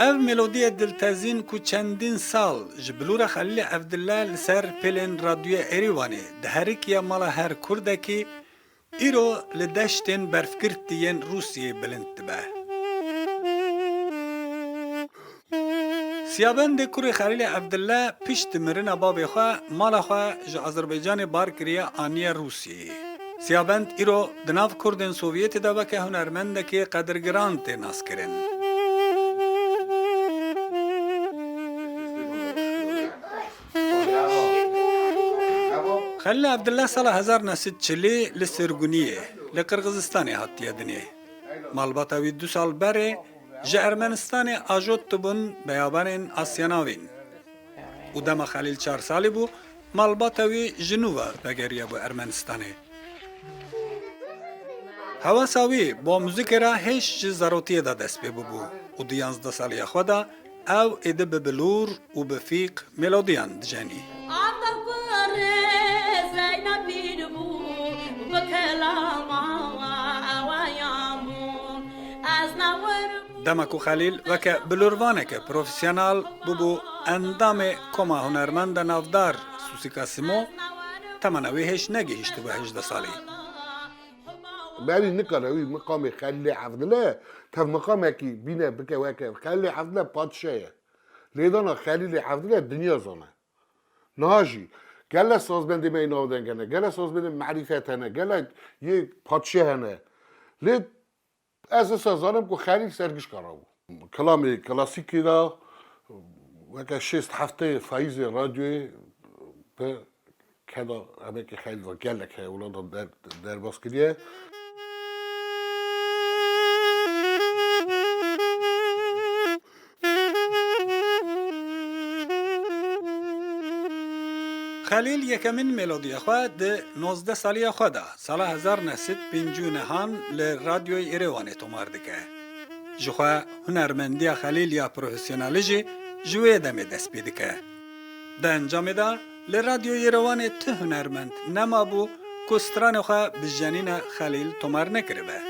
ev melodiye diltezin ku çendin sal ji bilûra Xelîlê Evdillah li ser pêlên radyoya Erîwanê di herikiya mala her Kurdekî îro li deştên berfgirtî yên Rûsyayê bilind dibe. Siyabendê kurê Xelîlê Evdillah piştî mirina bavê xwe mala xwe ji Azerbaycanê bar kiriye aniya Rûsyayê. Siyabend îro di nav Kurdên Sovyêtê de weke hunermendekê qedirgiran tê naskirin. Xelîlê Evdillah sala 1940 li Sêrguniyê li Qirgizistanê hatiye dinê. Malbata wî 2 sal berê ji Ermenistanê ajot dibûn beyabanên Asyanavên. û dema Xelîl 4 salî bû, malbata wî ji nû ve vegeriye bû Ermenistanê. Hewesa wî bo muzîkê re hêj ji zarotiyê de dest pê bibû û di 11 saliya xwe de ew êdî bi bilûr û bi fîq melodiyan dijenî. Dema ku Xelîl weke bilûrvaneke profesyonal bibû endamê koma hunermenda navdar Susîka Simo, temena wê hêj negihîşt bi 18 salî. Berî nikare wî miqamê Xelîlê Evdillah tev miqamekî bîne bike weke Xelîlê Evdillah padşah ye. Lêdana Xelîlê Evdillah dinya zana. Niha jî gelek sazbendê me navdeng hene, gelek sazbendê merîfet hene, gelek yê padşah hene. Lê ez esa zanim ku Xelîl sergişkara bû. Kilamê klasîkî de weke 6-7 feyzê radyoyê bi keda emekî Xelîl ve gelek heye wilo da derbas kiriye. Xelîl yekemîn melodiya xwe di 19 saliya xwe de sala 1959 li radyoya Erêwanê tomar dike. Ji xwe hunermendiya Xelîl ya profesyonelî jî ji wê demê dest pê dike. Di encamê de li radyoya Erêwanê ti hunermend nemabû ku stranê xwe bi jenîna Xelîl tomar nekiribe.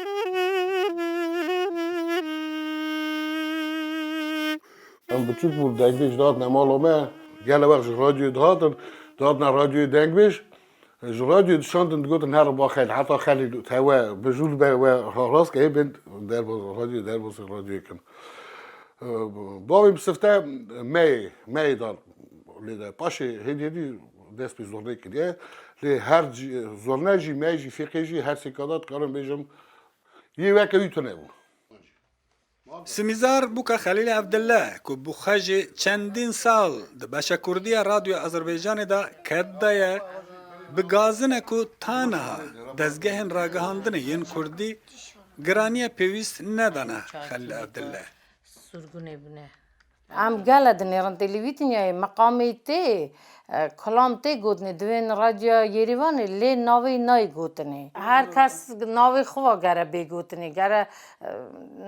Em biçûk bû dengbêj dadine mala me, gelek wek ji radyoyê dihatin, dadine radyoyê dengbêj, ji radyoyê dişandin digotin here ba Xelîl, heta Xelîl tewe bi jûl be we rastgehê bên radyoyê derbasê radyoyê kin. Bavê bi sifte meyê dar lê de paşê hêdiyedî dest pê zornê kiriye, lê her zorne jî me jî fêqê jî her sêkada dikarim bêjim yê weke wî tune bû. Simîzar bûka Xelîlê Evdillah ku bi xwe jî çendîn sal di beşa Kurdiya radyoya Azerbaycanê de ket daye, bi gazine ku taniha dezgehên ragihandinê yên Kurdî giraniya pêwîst nedane Xelîlê Evdillah. Surgunê bûne. Em gele dinêrin televîzyonayê meqamê tê kelam tê gotinê divên radyoya Yerîvanê lê navê nayê gotinê. Her kes navê xwe gere bê gotinê, gere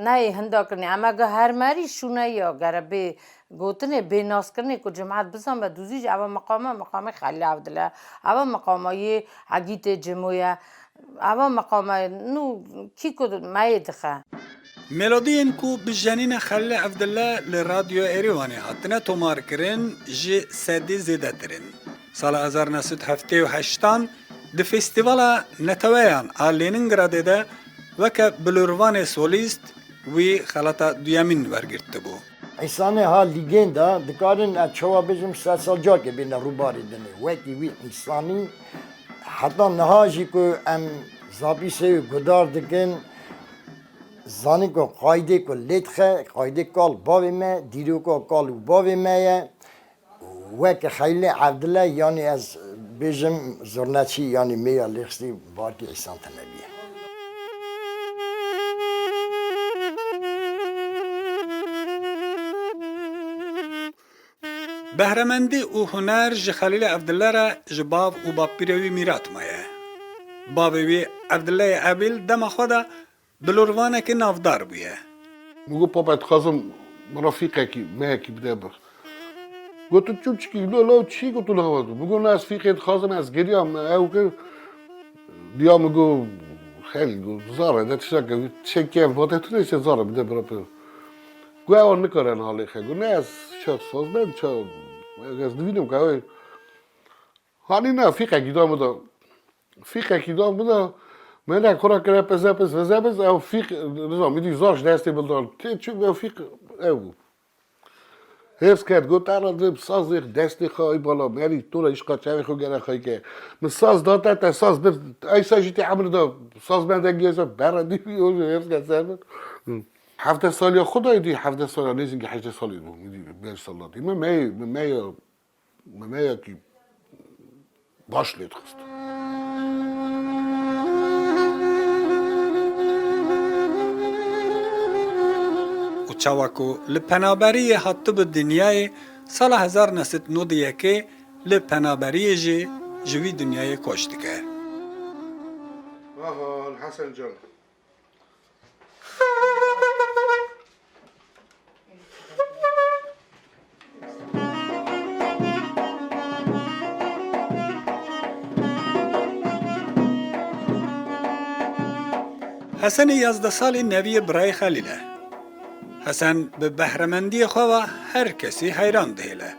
nayê hindakirinê. Em ege hermerî şûneya gere bê gotinê bê naskirinê ku cemaet bizan ve dûzî jî ev meqamê Xelîlê Evdillah, ev meqama yê Hegîtê Cimo ye, ev meqama nû kî ku meyê dixe. Melodiyên ku bi jenîna Xelîlê Evdillah li radyoya Erîwanê hatine tomarkirin ji sedî zêdetir in. Sala 1978 di Festîvala Neteweyan a Leningradê de weke bilûrvanê solîst wî xelata duyemîn wergirtibû. İnsanê ha lîgên de dikarin ez çawa bijim sed sal carkê bêne rûbarê dinê. Wekî wî însanî heta niha jî ku em zabîsê gudar dikin zanî ku qaydê ku lê dixe, qaydê kal bavê me, dîroka kal û bavê me ye. Weke Xelîlê Evdillah yanî ez bêjim zorneçî yanî mêya lêxistî barkê îsan tenebiye. Behremendî û huner ji Xelîlê Evdillah re ji bav û bapîrê wî mîrat maye. Bavê wî Evdillahê Ebîl dema xwe de bilûrvanekî navdar bûye. Migo papa dixwazim rafîqekî mehekî bide bir. Gotu çûçikî lo çî gotu navazim. Migo ez fîqê dixwazim ez geriyam ew kir diya migo xelî zara de tiştek çekê vatê tu neyse zara bide bira pê. گوه آن نکارن حالی خیلی گو نه از چه ساز بند چه از دوینم که حالی نه فیقه گیدام بودا فیقه گیدام بودا من نه کرا کرا پس او فیق نزام میدی زارش دستی بلدار چه او فیق او هفت کرد گفت الان ساز دستی خواهی بالا میری تو را عشق چه خو گره خواهی که من ساز داده تا ساز بر ای ساجیتی عمر دا ساز بندگی از برادی بیوز هفت کرد سر 17 سالی خدای دی 17 سالی نیست که 18 سالی بود میدی 5 سال دی من کی باش لید خست و چاوکو لپنابری حتی به دنیای سال 1991 لپنابری جی جوی دنیای کشت که آها حسن جان حسن 11 سالی نوی برای خلیله حسن به بهرمندی خواه هر کسی حیران دهیله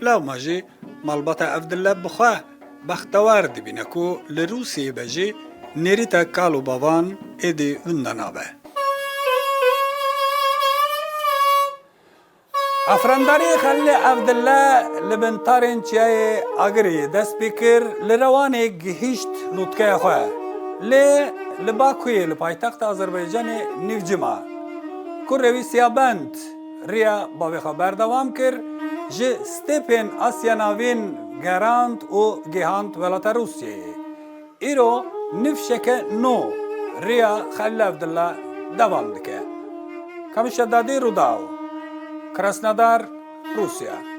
لو ماجی مالبات عبدالله بخواه بختوار دبینه که لروسیه بجی نریتا کالو باوان ایدی وندنابه افرانداری خلیل عبدالله لبنتارین چیای آگری دست بکر لروان گهیشت لطکه خواه لباکوی لپایتخت آذربایجان نیوجما که روی سیابند ریا باوی خبر دوام کر جه ستپین آسیا ناوین گراند و گهاند ولات روسیه ایرو نفشک نو ریا خلیل عبدالله دوام دکه کمشدادی روداو کراسنادار روسیا